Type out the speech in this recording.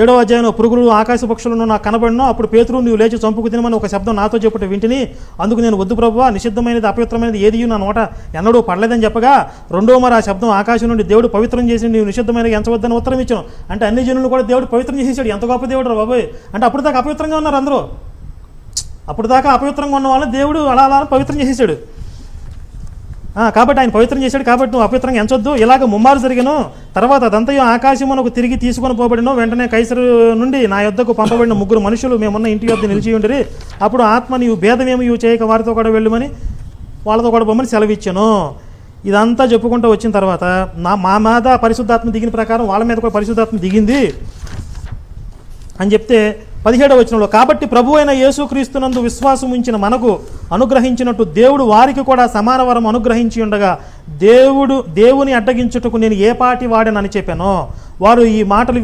7వ అధ్యాయంలో పురుగులు ఆకాశ పక్షులను నాకు కనబడినో అప్పుడు పేతురు నీవు లేచి చంపుకు తినమని ఒక శబ్దం నాతో చెప్పుట వింటిని. అందుకు నేను వద్దు ప్రభువా, నిషిద్ధమైనది అపవిత్రమైనది ఏది నా నోట ఎన్నడూ పడలేదని చెప్పగా రెండో మరి ఆ శబ్దం ఆకాశం నుండి దేవుడు పవిత్రం చేసి నీవు నిషిద్ధమైనది ఎంచవద్దని ఉత్తరం ఇచ్చాను. అంటే అన్ని జనులను కూడా దేవుడు పవిత్రం చేసేసాడు. ఎంత గొప్ప దేవుడు రా బాబోయ్. అంటే అప్పుడు దాకా అపవిత్రంగా ఉన్నారు అందరూ. అప్పుడు దాకా అపవిత్రంగా ఉన్న వాళ్ళని దేవుడు అలా అలా పవిత్రం చేసేసాడు. కాబట్టి ఆయన పవిత్రం చేశాడు. కాబట్టి నువ్వు అపవిత్రంగా ఎంచొద్దు. ఇలాగ ముమ్మారు జరిగాను. తర్వాత అదంతయు ఆకాశమునకు తిరిగి తీసుకొని పోబడినో వెంటనే కైసరు నుండి నా యొద్దకు పంపబడిన 3 మనుషులు మేమున్న ఇంటి యొద్ద నిలిచి ఉండిరి. అప్పుడు ఆత్మ నీవు భేదమేమి చేయక వారితో కూడా వెళ్ళమని వాళ్ళతో కూడా పొమ్మని సెలవిచ్చాను. ఇదంతా చెప్పుకుంటూ వచ్చిన తర్వాత మా మీద పరిశుద్ధాత్మ దిగిన ప్రకారం వాళ్ళ మీద కూడా పరిశుద్ధాత్మ దిగింది అని చెప్తే 17వ వచనంలో కాబట్టి ప్రభు అయిన యేసుక్రీస్తునందు విశ్వాసం ఉంచిన మనకు అనుగ్రహించినట్టు దేవుడు వారికి కూడా సమాన వరం అనుగ్రహించి ఉండగా దేవుని అడ్డగించుటకు నేను ఏ పాటి వాడనని చెప్పానో వారు ఈ మాటలు